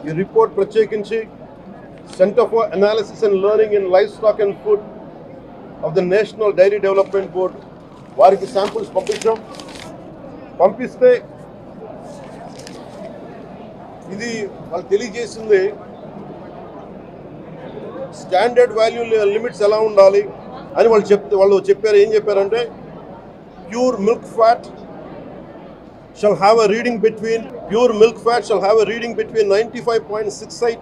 ఈ రిపోర్ట్ ప్రత్యేకించి centre for analysis and learning in livestock and food of the national dairy development board వారికి samples పంపిస్తే ఇది వాళ్ళు తెలియజేసింది స్టాండర్డ్ వాల్యూ లిమిట్స్ ఎలా ఉండాలి అని వాళ్ళు చెప్పారు. ఏం చెప్పారంటే pure milk fat shall have a reading between 95.68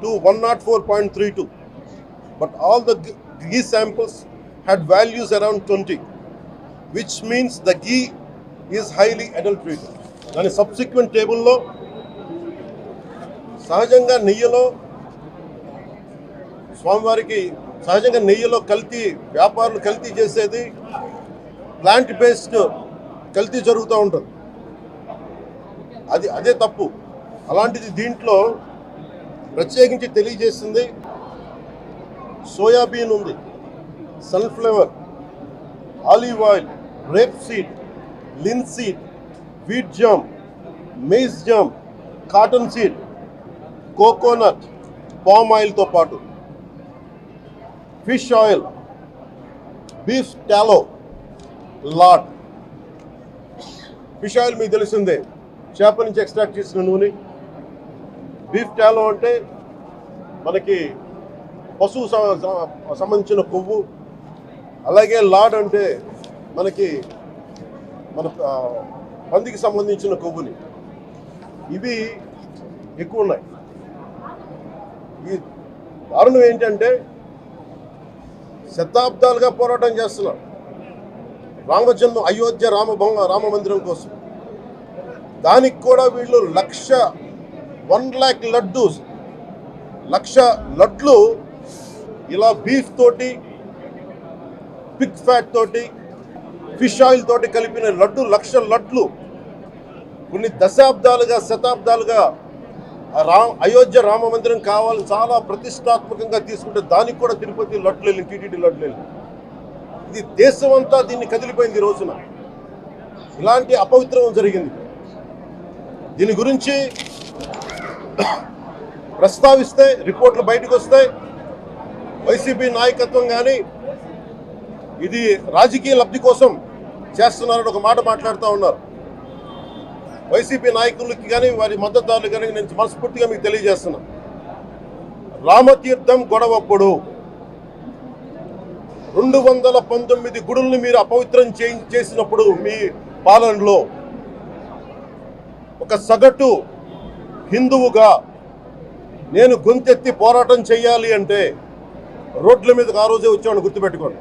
to 104.32, but all the ghee samples had values around 20, which means the ghee is highly adulterated. And subsequent table lo సహజంగా నెయ్యిలో స్వామివారికి సహజంగా నెయ్యిలో కల్తీ వ్యాపారులు కల్తీ చేసేది ప్లాంట్ బేస్డ్ కల్తీ జరుగుతూ ఉంటుంది. అదే తప్పు. అలాంటిది దీంట్లో ప్రత్యేకించి తెలియజేసింది సోయాబీన్ ఉంది, sunflower, olive oil, rapeseed, linseed, wheat germ, maize germ, cotton seed, coconut, palm ఆయిల్తో పాటు fish oil, beef tallow, lard. Fish oil మీకు తెలిసిందే, చేప నుంచి ఎక్స్ట్రాక్ట్ చేసిన నూనె. బీఫ్ టాలో అంటే మనకి పశువు సంబంధించిన కొవ్వు. అలాగే లాడ్ అంటే మనకి మన పందికి సంబంధించిన కొవ్వుని. ఇవి ఎక్కువ ఉన్నాయి. ఈ దారుణం ఏంటంటే శతాబ్దాలుగా పోరాటం చేస్తున్నాం అయోధ్య రామ మందిరం కోసం. దానికి కూడా వీళ్ళు 1,00,000 లడ్లు ఇలా బీఫ్ తోటి, పిగ్ ఫ్యాట్ తోటి, ఫిష్ ఆయిల్ తోటి కలిపిన 1,00,000 లడ్లు కొన్ని శతాబ్దాలుగా అయోధ్య రామ మందిరం కావాలని చాలా ప్రతిష్టాత్మకంగా తీసుకుంటే దానికి కూడా తిరుపతి లడ్లు వెళ్ళి, టీటీడీ లడ్లు వెళ్ళి, ఇది దేశం అంతా దీన్ని కదిలిపోయింది. ఈ రోజున ఇలాంటి అపవిత్రం జరిగింది. దీని గురించి ప్రస్తావిస్తే రిపోర్ట్లు బయటకు వస్తాయి. వైసీపీ నాయకత్వం కానీ ఇది రాజకీయ లబ్ధి కోసం చేస్తున్నారని ఒక మాట మాట్లాడుతూ ఉన్నారు. వైసీపీ నాయకులకి కానీ వారి మద్దతుదారులు కానీ నేను మనస్ఫూర్తిగా మీకు తెలియజేస్తున్నా, రామతీర్థం గొడవప్పుడు 219 గుడుల్ని మీరు అపవిత్రం చేసినప్పుడు మీ పాలనలో ఒక సగటు హిందువుగా నేను గొంతెత్తి పోరాటం చేయాలి అంటే రోడ్ల మీదకి ఆ రోజే వచ్చామని గుర్తుపెట్టుకోండి.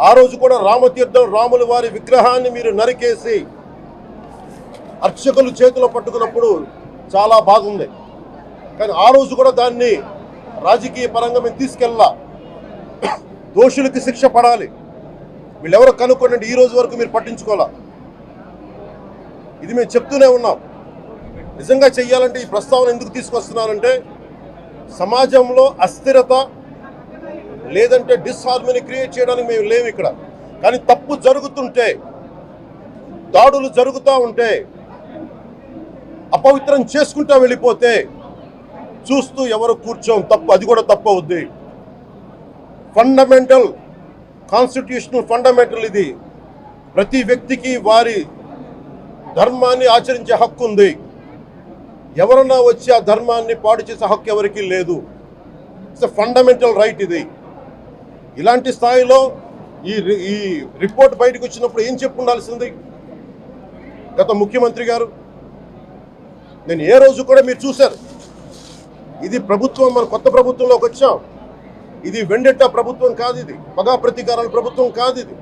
ఆ రోజు కూడా రామతీర్థం రాముల వారి విగ్రహాన్ని మీరు నరికేసి అర్చకులు చేతిలో పట్టుకున్నప్పుడు చాలా బాగుంది. కానీ ఆ రోజు కూడా దాన్ని రాజకీయ పరంగా మేము తీసుకెళ్ళా. దోషులకి శిక్ష పడాలి, వీళ్ళెవరో కనుక్కోండి. ఈ రోజు వరకు మీరు పట్టించుకోవాలా. ఇది మేము చెప్తూనే ఉన్నాం. నిజంగా చెయ్యాలంటే ఈ ప్రస్తావన ఎందుకు తీసుకొస్తున్నానంటే సమాజంలో అస్థిరత లేదంటే డిస్హార్మనీ క్రియేట్ చేయడానికి మేము లేవు ఇక్కడ. కానీ తప్పు జరుగుతుంటే, దాడులు జరుగుతూ ఉంటే, అపవిత్రం చేసుకుంటూ వెళ్ళిపోతే చూస్తూ ఎవరు కూర్చోం. తప్పు, అది కూడా తప్పు అవుద్ది. ఫండమెంటల్ కాన్స్టిట్యూషనల్ ఫండమెంటల్ ఇది. ప్రతి వ్యక్తికి వారి ధర్మాన్ని ఆచరించే హక్కు ఉంది. ఎవరన్నా వచ్చి ఆ ధర్మాన్ని పాడు చేసే హక్కు ఎవరికీ లేదు. ఇట్స్ ఎ ఫండమెంటల్ రైట్ ఇది. ఇలాంటి స్థాయిలో ఈ రిపోర్ట్ బయటకు వచ్చినప్పుడు ఏం చెప్పు ఉండాల్సింది గత ముఖ్యమంత్రి గారు? నేను ఏ రోజు కూడా మీరు చూశారు, ఇది ప్రభుత్వం, మన కొత్త ప్రభుత్వంలోకి వచ్చాం. ఇది వెండెట్టా ప్రభుత్వం కాదు, ఇది పగా ప్రతీకారాల ప్రభుత్వం కాదు ఇది.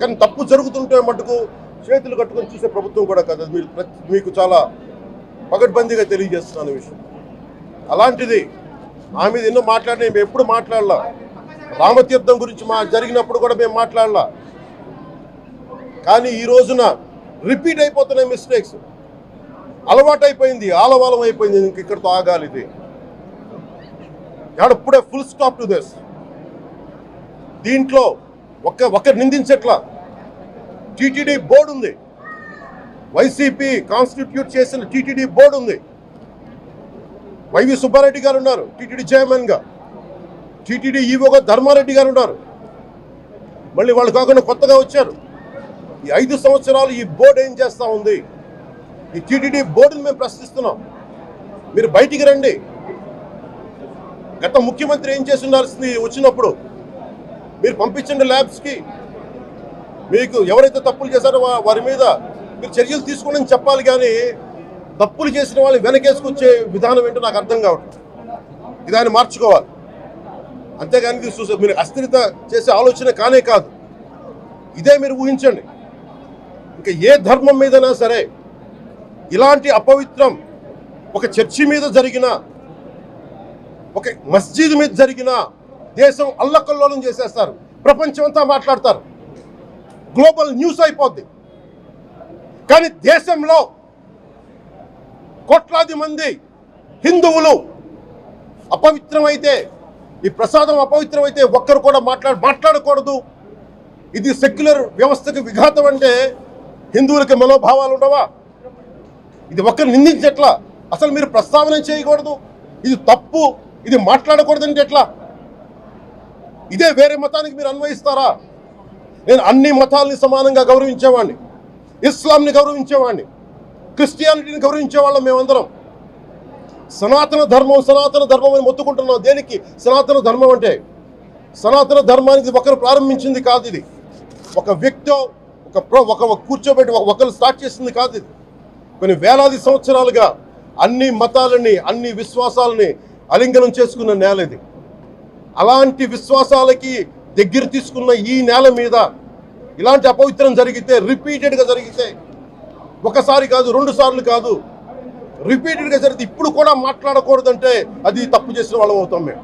కానీ తప్పు జరుగుతుంటే మటుకు చేతులు కట్టుకొని చూసే ప్రభుత్వం కూడా కాదు. అది మీకు చాలా పగడ్బందీగా తెలియజేస్తున్నాను విషయం. అలాంటిది ఆ మీద ఎన్నో మాట్లాడినా మేము ఎప్పుడు మాట్లాడలా. రామతీర్థం గురించి జరిగినప్పుడు కూడా మేము మాట్లాడలా. కానీ ఈ రోజున రిపీట్ అయిపోతున్నాయి మిస్టేక్స్. అలవాటైపోయింది, ఆలవాలం అయిపోయింది. ఇంక ఇక్కడితో ఆగాలి. ఇది ఇప్పుడే ఫుల్ స్టాప్ టు దిస్. దీంట్లో ఒకరు నిందించట్లా. టీటీడీ బోర్డు ఉంది, వైసీపీ కాన్స్టిట్యూట్ చేసిన టీటీడీ బోర్డు ఉంది. వైవి సుబ్బారెడ్డి గారు ఉన్నారు టీటీడీ చైర్మన్గా, టీటీడీ ఈవోగా ధర్మారెడ్డి గారు ఉన్నారు. మళ్ళీ వాళ్ళు కాకుండా కొత్తగా వచ్చారు. ఈ 5 సంవత్సరాలు ఈ బోర్డు ఏం చేస్తూ ఉంది? ఈ టీటీడీ బోర్డుని మేము ప్రశ్నిస్తున్నాం. మీరు బయటికి రండి. గత ముఖ్యమంత్రి ఏం చేసి ఉండాల్సింది? వచ్చినప్పుడు మీరు పంపించండి ల్యాబ్స్కి. మీకు ఎవరైతే తప్పులు చేశారో వారి మీద మీరు చర్యలు తీసుకోండి అని చెప్పాలి. కానీ తప్పులు చేసిన వాళ్ళు వెనకేసుకొచ్చే విధానం ఏంటో నాకు అర్థం కావట్లేదు. ఇది ఆయన మార్చుకోవాలి. అంతేగాని మీరు అస్థిరత చేసే ఆలోచన కానే కాదు. ఇదే మీరు ఊహించండి. ఇంకా ఏ ధర్మం మీదైనా సరే ఇలాంటి అపవిత్రం ఒక చర్చి మీద జరిగిన, ఒక మస్జిద్ మీద జరిగిన దేశం అల్లకల్లోలం చేసేస్తారు. ప్రపంచం అంతా మాట్లాడతారు, గ్లోబల్ న్యూస్ అయిపోద్ది. కానీ దేశంలో కోట్లాది మంది హిందువులు అపవిత్రమైతే, ఈ ప్రసాదం అపవిత్రమైతే ఒక్కరు కూడా మాట్లాడకూడదు. ఇది సెక్యులర్ వ్యవస్థకు విఘాతం అంటే హిందువులకి మనోభావాలు ఉండవా? ఇది ఒక్కరు నిందించట్లా. అసలు మీరు ప్రస్తావన చేయకూడదు, ఇది తప్పు, ఇది మాట్లాడకూడదంటే ఎట్లా? ఇదే వేరే మతానికి మీరు అన్వయిస్తారా? నేను అన్ని మతాలని సమానంగా గౌరవించేవాడిని, ఇస్లాంని గౌరవించేవాడిని, క్రిస్టియానిటీని గౌరవించేవాళ్ళం. మేమందరం సనాతన ధర్మం అని మొత్తుకుంటున్నాం. దేనికి సనాతన ధర్మం అంటే? సనాతన ధర్మానికి ఒకరు ప్రారంభించింది కాదు. ఇది ఒక వ్యక్తి ఒక కూర్చోబెట్టి ఒకరు స్టార్ట్ చేసింది కాదు. ఇది కొన్ని వేలాది సంవత్సరాలుగా అన్ని మతాలని, అన్ని విశ్వాసాలని అలింగనం చేసుకున్న నేల ఇది. అలాంటి విశ్వాసాలకి దగ్గర తీసుకున్న ఈ నేల మీద ఇలాంటి అపవిత్రం జరిగితే, రిపీటెడ్గా జరిగితే, ఒకసారి కాదు 2 సార్లు కాదు, రిపీటెడ్గా జరిగితే ఇప్పుడు కూడా మాట్లాడకూడదంటే అది తప్పు చేసిన వాళ్ళం అవుతాం. మేము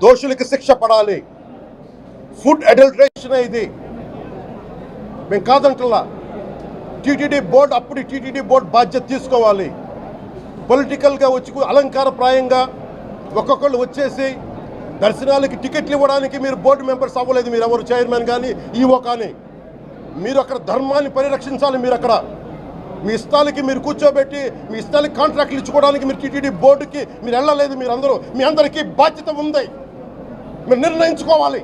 దోషులకి శిక్ష పడాలి. ఫుడ్ అడల్టరేషన్ ఇది మేము కాదంటలా. టీటీడీ బోర్డు బాధ్యత తీసుకోవాలి. పొలిటికల్గా వచ్చి అలంకారప్రాయంగా ఒక్కొక్కళ్ళు వచ్చేసి దర్శనాలకి టికెట్లు ఇవ్వడానికి మీరు బోర్డు మెంబర్స్ అవ్వలేదు. మీరు ఎవరు చైర్మన్ కానీ ఈవో కానీ. మీరు అక్కడ ధర్మాన్ని పరిరక్షించాలి. మీరు అక్కడ మీ ఇష్టాలకి మీరు కూర్చోబెట్టి మీ ఇష్టాలకి కాంట్రాక్ట్లు ఇచ్చుకోవడానికి మీరు టీటీడీ బోర్డుకి మీరు వెళ్ళలేదు. మీ అందరికీ బాధ్యత ఉంది. మీరు నిర్ణయించుకోవాలి.